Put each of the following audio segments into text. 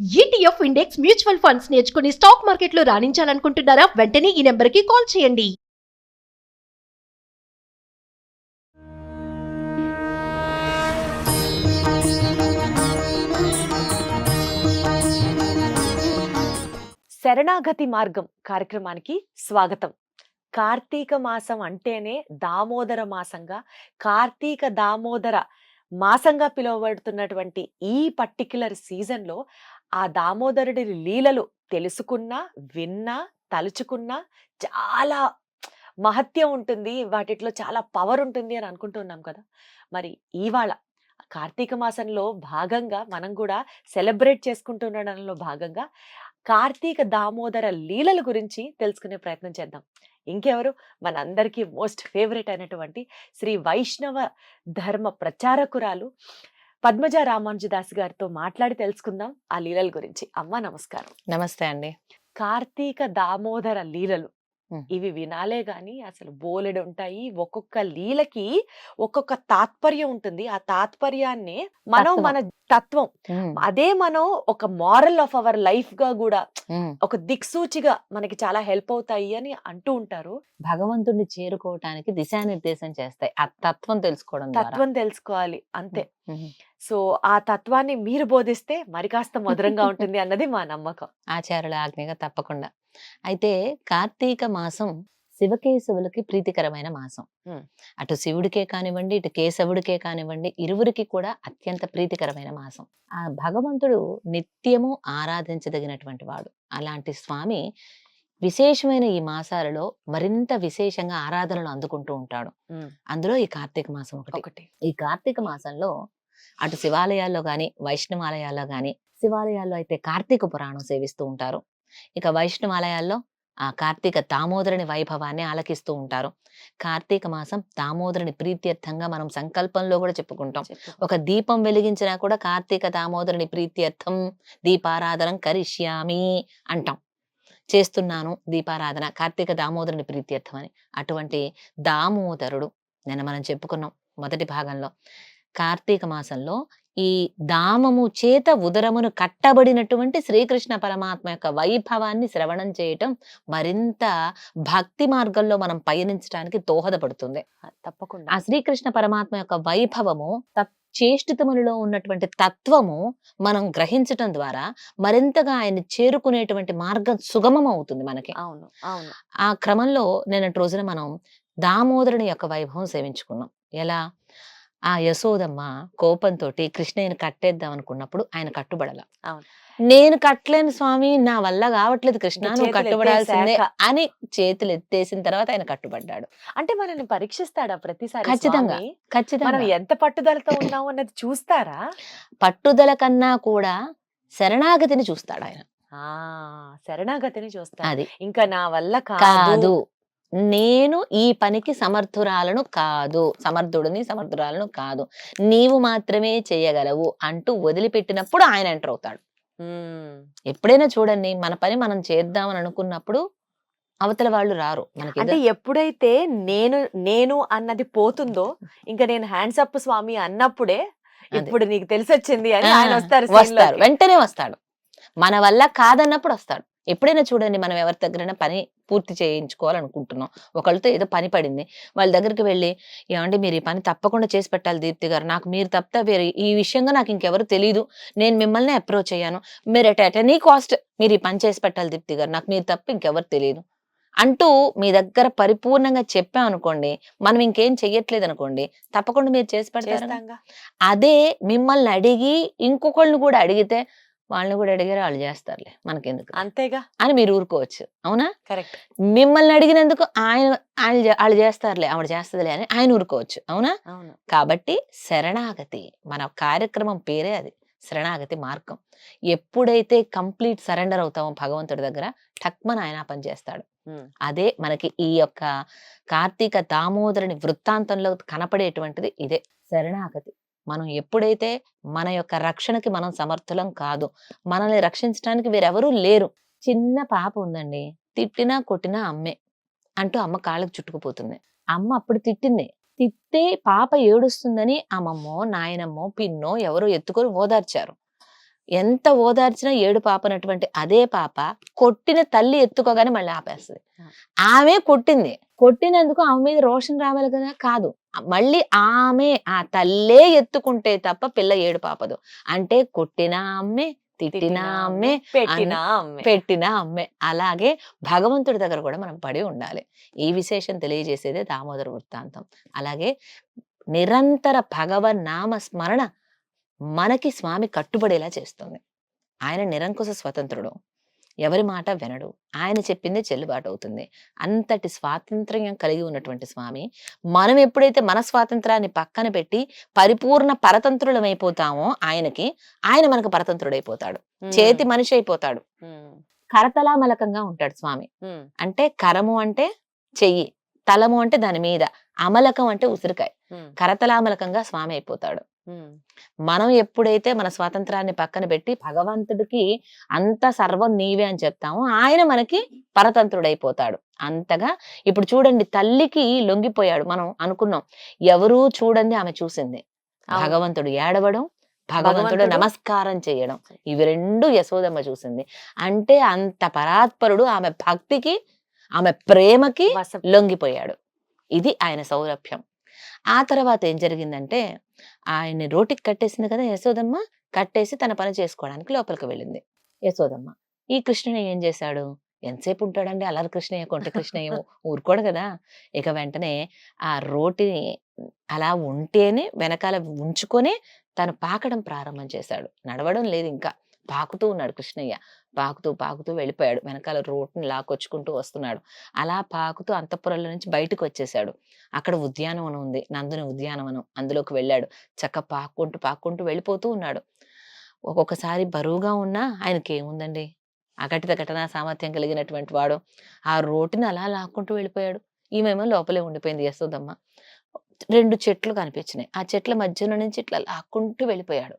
ETF index mutual funds నేర్చుకుని stock మార్కెట్లో రాణించాలనుకుంటున్నారా? వెంటనే ఈ నెంబర్కి కాల్ చేయండి. శరణాగతి మార్గం కార్యక్రమానికి స్వాగతం. కార్తీక మాసం అంటేనే దామోదర మాసంగా, కార్తీక దామోదర మాసంగా పిలువబడుతున్నటువంటి ఈ పర్టిక్యులర్ సీజన్లో ఆ దామోదరుడి లీలలు తెలుసుకున్నా, విన్నా, తలుచుకున్నా చాలా మహత్యం ఉంటుంది. వాటిలో చాలా పవర్ ఉంటుంది అని అనుకుంటున్నాం కదా. మరి ఇవాళ కార్తీక మాసంలో భాగంగా మనం కూడా సెలబ్రేట్ చేసుకుంటుండడంలో భాగంగా కార్తీక దామోదర లీలల గురించి తెలుసుకునే ప్రయత్నం చేద్దాం. ఇంకెవరు, మనందరికీ మోస్ట్ ఫేవరెట్ అయినటువంటి శ్రీ వైష్ణవ ధర్మ ప్రచారకురాలు పద్మజ రామానుజదాస్ గారితో మాట్లాడి తెలుసుకుందాం ఆ లీలల గురించి. అమ్మ నమస్కారం. నమస్తే అండి. కార్తీక దామోదర లీలలు ఇవి వినాలే గాని అసలు బోలెడు ఉంటాయి. ఒక్కొక్క లీలకి ఒక్కొక్క తాత్పర్యం ఉంటుంది. ఆ తాత్పర్యాన్ని మనం మన తత్వం అదే మనం ఒక మారల్ ఆఫ్ అవర్ లైఫ్ గా కూడా ఒక దిక్సూచిగా మనకి చాలా హెల్ప్ అవుతాయి అని అంటూ ఉంటారు. భగవంతుడిని చేరుకోవటానికి దిశానిర్దేశం చేస్తాయి ఆ తత్వం తెలుసుకోవడం. తత్వం తెలుసుకోవాలి అంతే. సో ఆ తత్వాన్ని మీరు బోధిస్తే మరి కాస్త మధురంగా ఉంటుంది అన్నది మా నమ్మకం. ఆచార్యుల ఆజ్ఞగా తప్పకుండా. అయితే కార్తీక మాసం శివకేశవులకి ప్రీతికరమైన మాసం. అటు శివుడికే కానివ్వండి, ఇటు కేశవుడికే కానివ్వండి, ఇరువురికి కూడా అత్యంత ప్రీతికరమైన మాసం. ఆ భగవంతుడు నిత్యము ఆరాధించదగినటువంటి వాడు. అలాంటి స్వామి విశేషమైన ఈ మాసాలలో మరింత విశేషంగా ఆరాధనలు అందుకుంటూ ఉంటాడు. అందులో ఈ కార్తీక మాసం ఒకటి. ఈ కార్తీక మాసంలో అటు శివాలయాల్లో గాని, వైష్ణవాలయాల్లో గాని, శివాలయాల్లో అయితే కార్తీక పురాణం సేవిస్తూ ఉంటారు. ఇక వైష్ణవాలయాల్లో ఆ కార్తీక దామోదరుని వైభవాన్ని ఆలకిస్తూ ఉంటారు. కార్తీక మాసం దామోదరుని ప్రీత్యర్థంగా మనం సంకల్పంలో కూడా చెప్పుకుంటాం. ఒక దీపం వెలిగించినా కూడా కార్తీక దామోదరుని ప్రీత్యర్థం దీపారాధనం కరిష్యామి అంటాం. చేస్తున్నాను దీపారాధన కార్తీక దామోదరుని ప్రీత్యర్థం అని. అటువంటి దామోదరుడు నిన్న మనం చెప్పుకున్నాం మొదటి భాగంలో. కార్తీక మాసంలో ఈ దామము చేత ఉదరమును కట్టబడినటువంటి శ్రీకృష్ణ పరమాత్మ యొక్క వైభవాన్ని శ్రవణం చేయటం మరింత భక్తి మార్గంలో మనం పయనించడానికి దోహదపడుతుంది. తప్పకుండా ఆ శ్రీకృష్ణ పరమాత్మ యొక్క వైభవము చేష్టితములలో ఉన్నటువంటి తత్వము మనం గ్రహించటం ద్వారా మరింతగా ఆయన చేరుకునేటువంటి మార్గం సుగమం అవుతుంది మనకి. అవును అవును. ఆ క్రమంలో నిన్నటి రోజున మనం దామోదరుని యొక్క వైభవం సేవించుకున్నాం. ఎలా? ఆ యశోదమ్మ కోపంతో కృష్ణయ్యని కట్టేద్దాం అనుకున్నప్పుడు ఆయన కట్టుబడాల. నేను కట్టలేను స్వామి, నా వల్ల కావట్లేదు కృష్ణ, నువ్వు కట్టుబడాల్సిందే అని చేతులు ఎత్తేసిన తర్వాత ఆయన కట్టుబడ్డాడు. అంటే మనల్ని పరీక్షిస్తాడా ప్రతిసారి? ఖచ్చితంగా ఖచ్చితంగా. మనం ఎంత పట్టుదలతో ఉన్నాం అన్నది చూస్తారా? పట్టుదల కన్నా కూడా శరణాగతిని చూస్తాడు ఆయన. శరణాగతిని చూస్తాడు. అది ఇంకా నా వల్ల కాదు, నేను ఈ పనికి సమర్థురాలను కాదు, సమర్థురాలను కాదు, నీవు మాత్రమే చేయగలవు అంటూ వదిలిపెట్టినప్పుడు ఆయన ఎంటర్ అవుతాడు. ఎప్పుడైనా చూడండి, మన పని మనం చేద్దామని అనుకున్నప్పుడు అవతల వాళ్ళు రారు మనకి. అంటే ఎప్పుడైతే నేను అన్నది పోతుందో, ఇంకా నేను హ్యాండ్స్ అప్ స్వామి అన్నప్పుడే ఇప్పుడు నీకు తెలిసి వచ్చింది అని ఆయన వస్తారు. వెంటనే వస్తాడు. మన వల్ల కాదన్నప్పుడు వస్తాడు. ఎప్పుడైనా చూడండి, మనం ఎవరి దగ్గరైనా పని పూర్తి చేయించుకోవాలనుకుంటున్నాం, ఒకళ్ళతో ఏదో పని పడింది, వాళ్ళ దగ్గరికి వెళ్ళి ఏమంటే మీరు ఈ పని తప్పకుండా చేసి పెట్టాలి దీప్తి గారు, నాకు మీరు తప్ప వేరే ఈ విషయంగా నాకు ఇంకెవరు తెలియదు, నేను మిమ్మల్ని అప్రోచ్ అయ్యాను, మీరు ఎట్ ఎనీ కాస్ట్ మీరు ఈ పని చేసి పెట్టాలి దీప్తి గారు, నాకు మీరు తప్ప ఇంకెవరు తెలియదు అంటూ మీ దగ్గర పరిపూర్ణంగా చెప్పామనుకోండి, మనం ఇంకేం చెయ్యట్లేదు అనుకోండి, తప్పకుండా మీరు చేసి పెడతారు. అదే మిమ్మల్ని అడిగి ఇంకొకళ్ళని కూడా అడిగితే వాళ్ళని కూడా అడిగారు, వాళ్ళు చేస్తారులే మనకెందుకు అంతేగా అని మీరు ఊరుకోవచ్చు. అవునా? కరెక్ట్. మిమ్మల్ని అడిగినందుకు వాళ్ళు చేస్తారులే, ఆవిడ చేస్తుందిలే అని ఆయన ఊరుకోవచ్చు. అవునా? కాబట్టి శరణాగతి మన కార్యక్రమం పేరే అది, శరణాగతి మార్గం. ఎప్పుడైతే కంప్లీట్ సరెండర్ అవుతామో భగవంతుడి దగ్గర, టక్మన ఆయన పని చేస్తాడు. అదే మనకి ఈ యొక్క కార్తీక దామోదరుని వృత్తాంతంలో కనపడేటువంటిది ఇదే, శరణాగతి. మనం ఎప్పుడైతే మన యొక్క రక్షణకి మనం సమర్థులం కాదు, మనల్ని రక్షించడానికి వేరెవరూ లేరు. చిన్న పాప ఉందండి, తిట్టినా కొట్టినా అమ్మే అంటూ అమ్మ కాళ్ళకి చుట్టుకుపోతుంది. అమ్మ అప్పుడు తిట్టే పాప ఏడుస్తుందని అమ్మమ్మో నాయనమ్మో పిన్నో ఎవరో ఎత్తుకొని ఓదార్చారు. ఎంత ఓదార్చినా ఏడు పాపనటువంటి అదే పాప కొట్టిన తల్లి ఎత్తుకోగానే మళ్ళీ ఆపేస్తుంది. ఆమె కొట్టినందుకు ఆమె మీద రోషన్ రావాలి కదా, కాదు, మళ్ళీ ఆ తల్లే ఎత్తుకుంటే తప్ప పిల్ల ఏడు పాపదు. అంటే కొట్టిన అమ్మే, తిట్టిన అమ్మే, పెట్టిన అమ్మే. అలాగే భగవంతుడి దగ్గర కూడా మనం పడి ఉండాలి. ఈ విశేషం తెలియజేసేదే దామోదర వృత్తాంతం. అలాగే నిరంతర భగవన్ నామ స్మరణ మనకి స్వామి కట్టుబడేలా చేస్తుంది. ఆయన నిరంకుశ స్వతంత్రుడు, ఎవరి మాట వినడు, ఆయన చెప్పిందే చెల్లుబాటు అవుతుంది. అంతటి స్వాతంత్ర్యం కలిగి ఉన్నటువంటి స్వామి, మనం ఎప్పుడైతే మన స్వాతంత్రాన్ని పక్కన పెట్టి పరిపూర్ణ పరతంత్రులమైపోతామో ఆయన మనకు పరతంత్రుడైపోతాడు, చేతి మనిషి అయిపోతాడు. కరతలామలకంగా ఉంటాడు స్వామి. అంటే కరము అంటే చెయ్యి, తలము అంటే దాని మీద, అమలకం అంటే ఉసిరికాయ. కరతలామలకంగా స్వామి అయిపోతాడు. మనం ఎప్పుడైతే మన స్వాతంత్రాన్ని పక్కన పెట్టి భగవంతుడికి అంత సర్వం నీవే అని చెప్తామో ఆయన మనకి పరతంత్రుడైపోతాడు. అంతగా ఇప్పుడు చూడండి, తల్లికి లొంగిపోయాడు. మనం అనుకున్నాం ఎవరూ చూడండి, ఆమె చూసింది. భగవంతుడు ఏడవడం, భగవంతుడు నమస్కారం చేయడం, ఇవి రెండు యశోదమ్మ చూసింది. అంటే అంత పరాత్పరుడు ఆమె భక్తికి, ఆమె ప్రేమకి లొంగిపోయాడు. ఇది ఆయన సౌరభ్యం. ఆ తర్వాత ఏం జరిగిందంటే, ఆయన్ని రోటికి కట్టేసింది కదా యశోదమ్మ, కట్టేసి తన పని చేసుకోవడానికి లోపలికి వెళ్ళింది యశోదమ్మ. ఈ కృష్ణుని ఏం చేశాడు, ఎంతసేపు ఉంటాడండి అల్లరి కృష్ణయ్య, కొంట కృష్ణయ్య ఊరుకోడు కదా. ఇక వెంటనే ఆ రోటిని అలా ఉంటేనే వెనకాల ఉంచుకొని తను పాకడం ప్రారంభం చేశాడు. నడవడం లేదు, ఇంకా పాకుతూ ఉన్నాడు కృష్ణయ్య. పాకుతూ వెళ్ళిపోయాడు, వెనకాల రోడ్ని లాక్కొచ్చుకుంటూ వస్తున్నాడు. అలా పాకుతూ అంతఃపురంలో నుంచి బయటకు వచ్చేసాడు. అక్కడ ఉద్యానవనం ఉంది, నందుని ఉద్యానవనం, అందులోకి వెళ్ళాడు. చక్క పాక్కుంటూ వెళ్ళిపోతూ ఉన్నాడు. ఒక్కొక్కసారి బరువుగా ఉన్నా ఆయనకి ఏముందండి, అఘటిత ఘటనా సామర్థ్యం కలిగినటువంటి వాడు. ఆ రోటిని అలా లాక్కుంటూ వెళ్ళిపోయాడు. ఈమెమో లోపలే ఉండిపోయింది యశోదమ్మ. 2 చెట్లు కనిపించినాయి, ఆ చెట్ల మధ్యలో నుంచి ఇట్లా లాక్కుంటూ వెళ్ళిపోయాడు.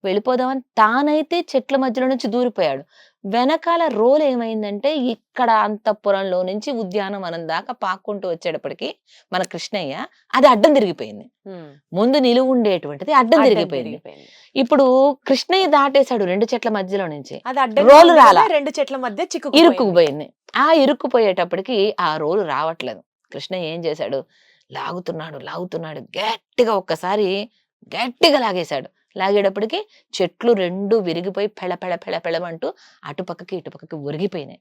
వెళ్ళిపోదామని తానైతే చెట్ల మధ్యలో నుంచి దూరిపోయాడు. వెనకాల రోల్ ఏమైందంటే, ఇక్కడ అంతఃపురంలో నుంచి ఉద్యానవనం దాకా పాక్కుంటూ వచ్చేటప్పటికి మన కృష్ణయ్య అది అడ్డం తిరిగిపోయింది. ముందు నిలువు ఉండేటువంటిది అడ్డం తిరిగిపోయింది. ఇప్పుడు కృష్ణయ్య దాటేశాడు 2 చెట్ల మధ్యలో నుంచి, రోలు రాలా, 2 చెట్ల మధ్య ఇరుక్కుపోయింది. ఆ ఇరుక్కుపోయేటప్పటికి ఆ రోలు రావట్లేదు. కృష్ణయ్య ఏం చేశాడు, లాగుతున్నాడు గట్టిగా, ఒక్కసారి గట్టిగా లాగేశాడు. లాగేటప్పటికి చెట్లు 2 విరిగిపోయి పెళమంటూ అటుపక్కకి ఇటుపక్కకి ఒరిగిపోయినాయి.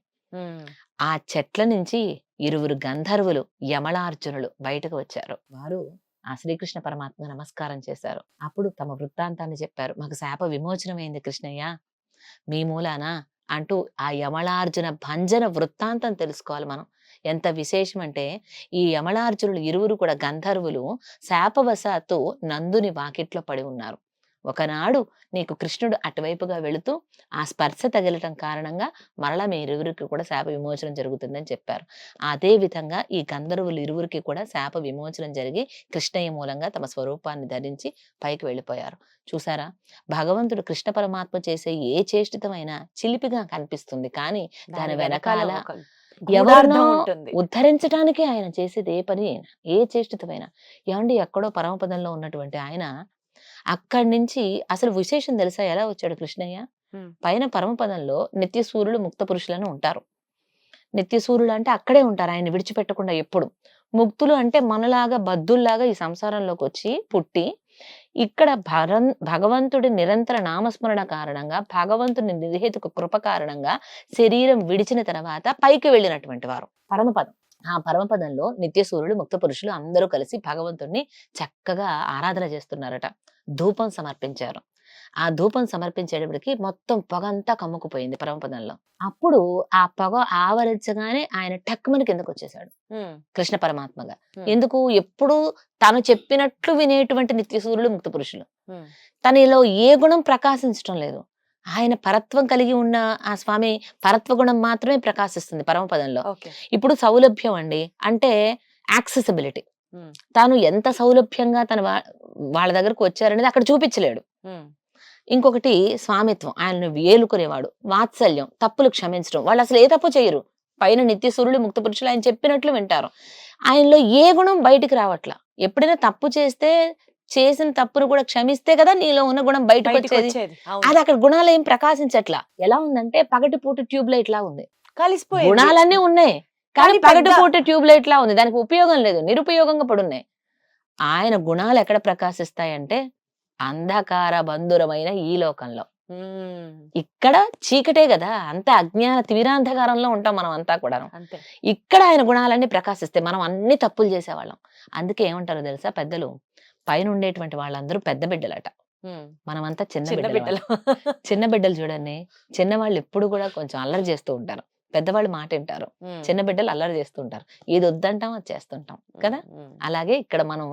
ఆ చెట్ల నుంచి 2 గంధర్వులు యమళార్జునులు బయటకు వచ్చారు. వారు ఆ శ్రీకృష్ణ పరమాత్మ నమస్కారం చేశారు. అప్పుడు తమ వృత్తాంతాన్ని చెప్పారు. మాకు శాప విమోచనమైంది కృష్ణయ్య మీ మూలానా అంటూ ఆ యమళార్జున భంజన వృత్తాంతం తెలుసుకోవాలి మనం. ఎంత విశేషం అంటే, ఈ యమళార్జునులు 2 కూడా గంధర్వులు శాపవశాత్తు నందుని వాకిట్లో పడి ఉన్నారు. ఒకనాడు నీకు కృష్ణుడు అటువైపుగా వెళుతూ ఆ స్పర్శ తగిలటం కారణంగా మరలా మీ 2రికి కూడా శాప విమోచనం జరుగుతుందని చెప్పారు. అదే విధంగా ఈ గంధర్వులు 2రికి కూడా శాప విమోచనం జరిగి కృష్ణయ్య మూలంగా తమ స్వరూపాన్ని ధరించి పైకి వెళ్ళిపోయారు. చూసారా, భగవంతుడు కృష్ణ పరమాత్మ చేసే ఏ చేష్టితమైనా చిలిపిగా కనిపిస్తుంది, కానీ దాని వెనకాల ఎవరినో ఉద్ధరించడానికి ఆయన చేసేది ఏ పని అయినా, ఏ చేష్టితమైనా. ఏమండి, ఎక్కడో పరమపదంలో ఉన్నటువంటి ఆయన అక్కడి నుంచి, అసలు విశేషం తెలుసా ఎలా వచ్చాడు కృష్ణయ్య? పైన పరమపదంలో నిత్య సూర్యులు ముక్త పురుషులను ఉంటారు. నిత్య సూర్యులు అంటే అక్కడే ఉంటారు, ఆయన విడిచిపెట్టకుండా ఎప్పుడు. ముక్తులు అంటే మనలాగా బద్ధుల్లాగా ఈ సంసారంలోకి వచ్చి పుట్టి ఇక్కడ భగవంతుడి నిరంతర నామస్మరణ కారణంగా, భగవంతుని నిర్హేతుక కృప కారణంగా శరీరం విడిచిన తర్వాత పైకి వెళ్ళినటువంటి వారు పరమపదం. ఆ పరమపదంలో నిత్య సూర్యులు ముక్త పురుషులు అందరూ కలిసి భగవంతుడిని చక్కగా ఆరాధన చేస్తున్నారట. ధూపం సమర్పించారు. ఆ ధూపం సమర్పించేటప్పటికి మొత్తం పొగ అంతా కమ్ముకుపోయింది పరమపదంలో. అప్పుడు ఆ పొగ ఆవరించగానే ఆయన టక్కుమని కిందకు వచ్చేసాడు కృష్ణ పరమాత్మగా. ఎందుకు? ఎప్పుడు తను చెప్పినట్లు వినేటువంటి నిత్య సూర్యులు ముక్త పురుషులు, తనలో ఏ గుణం ప్రకాశించడం లేదు. ఆయన పరత్వం కలిగి ఉన్న ఆ స్వామి పరత్వ గుణం మాత్రమే ప్రకాశిస్తుంది పరమపదంలో. ఇప్పుడు సౌలభ్యం అండి అంటే యాక్సెసిబిలిటీ. తాను ఎంత సౌలభ్యంగా తన వాళ్ళ దగ్గరకు వచ్చారనేది అక్కడ చూపించలేడు. ఇంకొకటి స్వామిత్వం, ఆయనను వేలుకునేవాడు. వాత్సల్యం, తప్పులు క్షమించడం, వాళ్ళు అసలు ఏ తప్పు చేయరు. పైన నిత్య సూర్యులు ముక్త పురుషులు, ఆయన చెప్పినట్లు వింటారు. ఆయనలో ఏ గుణం బయటికి రావట్లా. ఎప్పుడైనా తప్పు చేస్తే 10 మందికి చెప్తారు, 100 మందికి చెప్తారు. 100 మందికి 100 మంది చెప్తారు. ఆయన చెప్పినట్లు వింటారు. చేసిన తప్పును కూడా క్షమిస్తే కదా నీలో ఉన్న గుణం బయటకు బయటికి వచ్చేది. వచ్చేది. అవును. అది అక్కడ గుణాలు ఏం ప్రకాశించట్లా. ఎలా ఉందంటే పగటిపూట ట్యూబ్ లైట్ లా ఉంది. కలిసిపోయేది. గుణాలన్నీ ఉన్నాయి కానీ కానీ పెద్ద- పగటిపూట ట్యూబ్ లైట్ లా ఉంది. దానికి ఉపయోగం లేదు, నిరుపయోగంగా పడున్నాయి. ఆయన గుణాలు ఎక్కడ ప్రకాశిస్తాయంటే అంధకార బంధురమైన ఈ లోకంలో. ఉమ్, ఇక్కడ చీకటే కదా, అంత అజ్ఞాన తీరాంధకారంలో ఉంటాం మనం అంతా కూడా. అంతే. ఇక్కడ ఆయన గుణాలన్నీ ప్రకాశిస్తే మనం అన్ని తప్పులు చేసేవాళ్ళం. అందుకే ఏమంటారో తెలుసా పెద్దలు, పైన ఉండేటువంటి వాళ్ళందరూ పెద్ద బిడ్డలట, ఉమ్, మనమంతా చిన్న చిన్న బిడ్డలు. బిడ్డలు. చిన్న బిడ్డలు చూడండి, చిన్నవాళ్ళు ఎప్పుడు కూడా కొంచెం అల్లరి చేస్తూ ఉంటారు, పెద్దవాళ్ళు మాట వింటారు. ఉమ్, చిన్న బిడ్డలు అల్లరి చేస్తూ ఉంటారు, ఏది వద్దంటాం అది చేస్తుంటాం కదా. ఉమ్, అలాగే ఇక్కడ మనం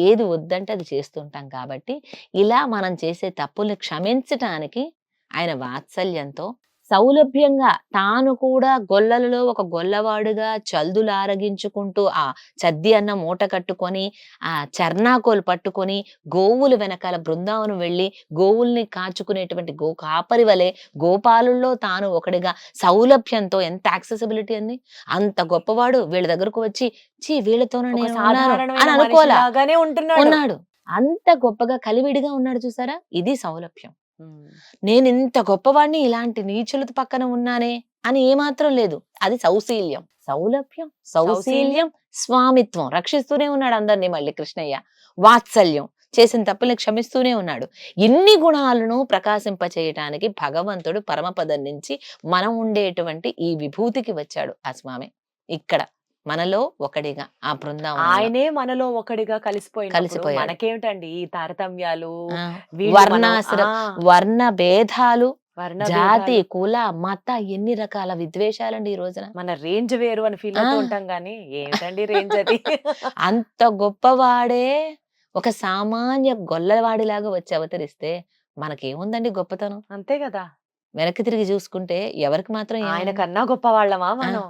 ఏది వద్దంటే అది చేస్తుంటాం కాబట్టి ఇలా మనం చేసే తప్పుల్ని క్షమించటానికి ఆయన వాత్సల్యంతో సౌలభ్యంగా తాను కూడా గొల్లలలో ఒక గొల్లవాడుగా చల్దులారగించుకుంటూ ఆ చద్ది అన్న మూట కట్టుకొని ఆ చర్నాకోలు పట్టుకొని గోవుల వెనకాల బృందావనం వెళ్ళి గోవుల్ని కాచుకునేటువంటి కాపరి వలె గోపాలుల్లో తాను ఒకడిగా సౌలభ్యంతో, ఎంత యాక్సెసిబిలిటీ అండి, అంత గొప్పవాడు వీళ్ళ దగ్గరకు వచ్చి చీ వీళ్ళతోనే ఒక నేను ఉన్నాను సాధారణమైన అని అనుకోలే, మనిషిలాగానే ఉంటున్నాడు. ఉన్నాడు. అంత గొప్పగా కలివిడిగా ఉన్నాడు చూసారా, ఇది సౌలభ్యం. ఉమ్, నేను ఇంత గొప్పవాడిని ఇలాంటి నీచులతో పక్కన ఉన్నానే అని ఏమాత్రం లేదు, అది సౌశీల్యం. సౌలభ్యం, సౌశీల్యం, స్వామిత్వం, రక్షిస్తూనే ఉన్నాడు అందరినీ. మళ్ళీ కృష్ణయ్య వాత్సల్యం, చేసిన తప్పుల్ని క్షమిస్తూనే ఉన్నాడు. ఇన్ని గుణాలను ప్రకాశింపచేయటానికి భగవంతుడు పరమపదం నుంచి మనం ఉండేటువంటి ఈ విభూతికి వచ్చాడు ఆ స్వామి. ఇక్కడ మనలో ఒకడిగా ఆ బృందావనం ఆయనే మనలో ఒకడిగా కలిసిపోయినప్పుడు కలిసిపోయాడు. మనకేమిటండి ఈ తారతమ్యాలు, ఆ, వీళ్ళు మనం- వర్ణాశ్ర ఆ, వర్ణ భేదాలు, వర్ణ జాతి, భేదాలు. కుల, మత, ఎన్ని రకాల విద్వేషాలండి ఈ రోజున. మన రేంజ్ వేరు అని ఫీల్ అవుతూ ఆ. ఉంటాం గానీ ఏమిటండి రేంజ్ అది. అంత గొప్పవాడే ఒక సామాన్య గొల్లవాడిలాగా వచ్చి అవతరిస్తే మనకేముందండి గొప్పతనం. అంతే కదా, వెనక్కి తిరిగి చూసుకుంటే ఎవరికి మాత్రం ఆయన కన్నా గొప్ప వాళ్ళమా మనం.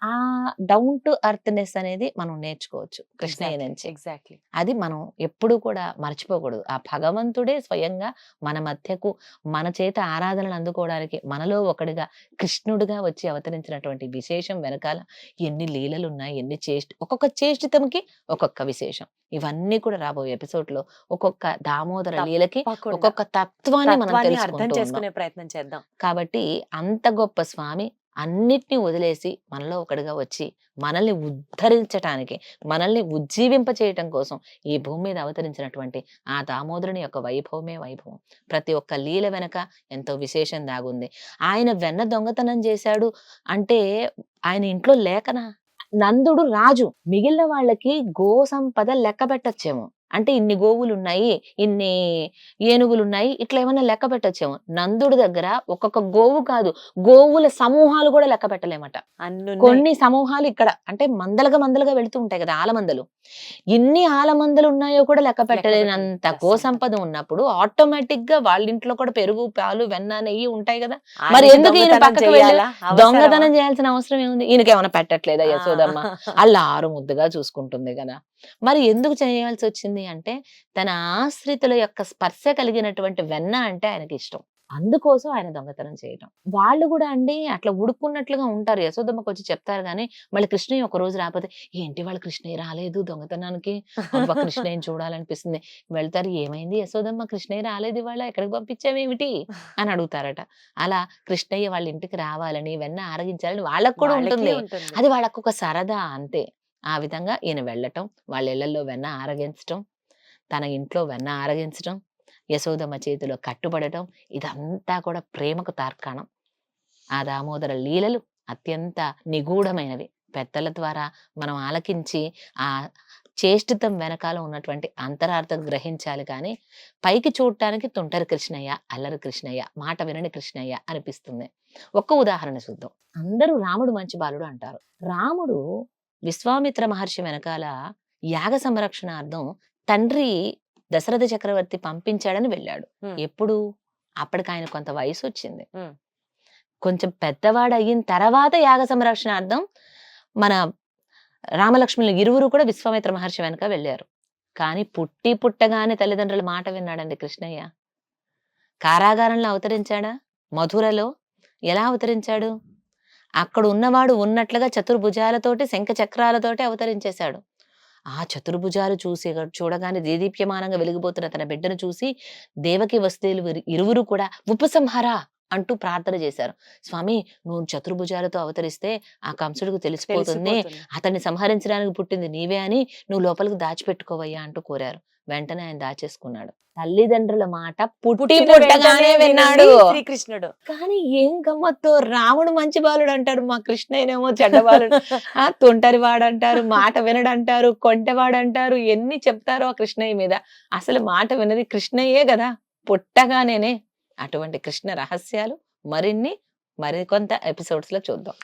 ఆ డౌన్ టు అర్త్నెస్ అనేది మనం నేర్చుకోవచ్చు కృష్ణయ్య నుంచి. ఎగ్జాక్ట్లీ. అది మనం ఎప్పుడూ కూడా మర్చిపోకూడదు. ఆ భగవంతుడే స్వయంగా మన మధ్యకు మన చేత ఆరాధనలు అందుకోవడానికి మనలో ఒకడిగా కృష్ణుడిగా వచ్చి అవతరించినటువంటి విశేషం వెనకాల ఎన్ని లీలలు ఉన్నాయి, ఎన్ని ఒక్కొక్క చేష్టితంకి ఒక్కొక్క విశేషం. ఇవన్నీ కూడా రాబోయే ఎపిసోడ్ లో ఒక్కొక్క దామోదర లీలకి ఒక్కొక్క తత్వాన్ని మనం అర్థం తెలుసుకుంటూ ఉన్నాం. చేసుకునే ప్రయత్నం చేద్దాం. కాబట్టి అంత గొప్ప స్వామి అన్నిటినీ వదిలేసి మనలో ఒకడిగా వచ్చి మనల్ని ఉద్ధరించటానికి, మనల్ని ఉజ్జీవింప చేయటం కోసం ఈ భూమి మీద అవతరించినటువంటి ఆ దామోదరుని యొక్క వైభవమే వైభవం. ప్రతి ఒక్క లీల వెనక ఎంతో విశేషం దాగుంది. ఆయన వెన్న దొంగతనం చేశాడు అంటే ఆయన ఇంట్లో లేకనా? నందుడు రాజు, మిగిలిన వాళ్ళకి గో సంపద లెక్క పెట్టచ్చేమో, అంటే ఇన్ని గోవులు ఉన్నాయి, ఇన్ని ఏనుగులు ఉన్నాయి, ఇట్లా ఏమన్నా లెక్క పెట్టచ్చేమో. నందుడి దగ్గర ఒక్కొక్క గోవు కాదు, గోవుల సమూహాలు కూడా లెక్క పెట్టలేమట. కొన్ని సమూహాలు ఇక్కడ అంటే మందలుగా వెళుతూ ఉంటాయి కదా ఆలమందలు, ఇన్ని ఆలమందలు ఉన్నాయో కూడా లెక్క పెట్టలేనంత గో సంపద ఉన్నప్పుడు ఆటోమేటిక్ గా వాళ్ళ ఇంట్లో కూడా పెరుగు, పాలు, వెన్న, నెయ్యి ఉంటాయి కదా. మరి ఎందుకు ఈయన పక్కకు వెళ్ళి దొంగతనం చేయాల్సిన అవసరం ఏముంది? ఈయనకేమైనా పెట్టట్లేదా యశోదమ్మ? అల్లారు ముద్దుగా చూసుకుంటుంది కదా. మరి ఎందుకు చేయాల్సి వచ్చింది అంటే తన ఆశ్రితుల యొక్క స్పర్శ కలిగినటువంటి వెన్న అంటే ఆయనకి ఇష్టం, అందుకోసం ఆయన దొంగతనం చేయటం. వాళ్ళు కూడా అండి అట్లా ఉడుకున్నట్లుగా ఉంటారు. యశోదమ్మకు వచ్చి చెప్తారు కానీ మళ్ళీ కృష్ణయ్య ఒక రోజు రాకపోతే ఏంటి వాళ్ళు కృష్ణయ్య రాలేదు దొంగతనానికి, అబ్బా కృష్ణయ్యని చూడాలనిపిస్తుంది. వెళ్తారు, ఏమైంది యశోదమ్మ కృష్ణయ్య రాలేదు ఇవాళ, ఎక్కడికి పంపించావేమిటి అని అడుగుతారట. అలా కృష్ణయ్య వాళ్ళ ఇంటికి రావాలని, వెన్న ఆరగించాలని వాళ్ళకు కూడా ఉంటుంది. అది వాళ్ళకు ఒక సరదా అంతే. ఆ విధంగా ఈయన వెళ్ళటం, వాళ్ళ ఇళ్లలో వెన్న ఆరగించటం, తన ఇంట్లో వెన్న ఆరగించటం, యశోదమ్మ చేతిలో కట్టుబడటం, ఇదంతా కూడా ప్రేమకు తార్కాణం. ఆ దామోదర లీలలు అత్యంత నిగూఢమైనవి. పెద్దల ద్వారా మనం ఆలకించి ఆ చేష్టితం వెనకాల ఉన్నటువంటి అంతరార్థం గ్రహించాలి కానీ పైకి చూడటానికి తుంటరి కృష్ణయ్య, అల్లరి కృష్ణయ్య, మాట వినని కృష్ణయ్య అనిపిస్తుంది. ఒక్క ఉదాహరణ చూద్దాం. అందరూ రాముడు మంచి బాలుడు అంటారు. రాముడు విశ్వామిత్ర మహర్షి వెనకాల యాగ సంరక్షణార్థం తండ్రి దశరథ చక్రవర్తి పంపించాడని వెళ్ళాడు. ఎప్పుడు? అప్పటికి ఆయన కొంత వయసు వచ్చింది, కొంచెం పెద్దవాడు అయిన తర్వాత యాగ సంరక్షణార్థం మన రామలక్ష్మణులు ఇరువురు కూడా విశ్వామిత్ర మహర్షి వెనక వెళ్ళారు. కానీ పుట్టగానే తల్లిదండ్రుల మాట విన్నాడండి కృష్ణయ్య. కారాగారంలో అవతరించాడా? మధురలో ఎలా అవతరించాడు? అక్కడ ఉన్నవాడు ఉన్నట్లుగా చతుర్భుజాలతోటి శంఖ చక్రాలతోటి అవతరించేశాడు. ఆ చతుర్భుజాలు చూడగానే దేదీప్యమానంగా వెలిగిపోతున్న తన బిడ్డను చూసి దేవకి వసుదేవులు ఇరువురు కూడా ఉపసంహర అంటూ ప్రార్థన చేశారు. స్వామి, నువ్వు చతుర్భుజాలతో అవతరిస్తే ఆ కంసుడికి తెలిసిపోతుంది, అతన్ని సంహరించడానికి పుట్టింది నీవే అని నువ్వు లోపలికి దాచిపెట్టుకోవయ్యా అంటూ కోరారు. వెంటనే ఆయన దాచేసుకున్నాడు. తల్లిదండ్రుల మాట పుట్టగానే విన్నాడు శ్రీకృష్ణుడు. కానీ ఏం గమ్మత్తో, రాముడు మంచి బాలుడు అంటారు, మా కృష్ణయ్యనేమో చెడ్డ బాలుడు. తొంటరి వాడంటారు, మాట వినడంటారు, కొంటెవాడంటారు, ఎన్ని చెప్తారో ఆ కృష్ణయ్య మీద. అసలు మాట వినది కృష్ణయ్యే కదా పుట్టగానేనే. అటువంటి కృష్ణ రహస్యాలు మరికొంత ఎపిసోడ్స్ లో చూద్దాం.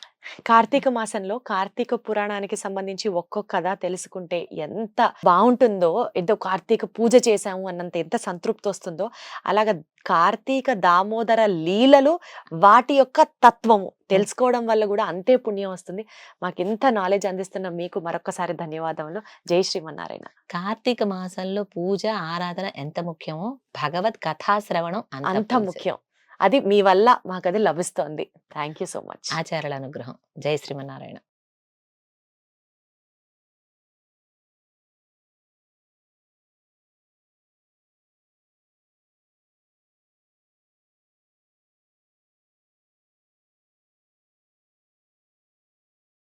కార్తీక మాసంలో కార్తీక పురాణానికి సంబంధించి ఒక్కొక్క కథ తెలుసుకుంటే ఎంత బాగుంటుందో, ఏదో కార్తీక పూజ చేశాము అన్నంత ఎంత సంతృప్తి వస్తుందో, అలాగ కార్తీక దామోదర లీలలు వాటి యొక్క తత్వము తెలుసుకోవడం వల్ల కూడా అంతే పుణ్యం వస్తుంది. మాకు ఇంత నాలెడ్జ్ అందిస్తున్న మీకు మరొకసారి ధన్యవాదములు. జై శ్రీమన్నారాయణ. కార్తీక మాసంలో పూజ ఆరాధన ఎంత ముఖ్యమో భగవత్ కథాశ్రవణం అంత ముఖ్యం. అది మీ వల్ల మాకు అది లభిస్తోంది. Thank you so much. ఆచార్యుల అనుగ్రహం. జై శ్రీమన్నారాయణ.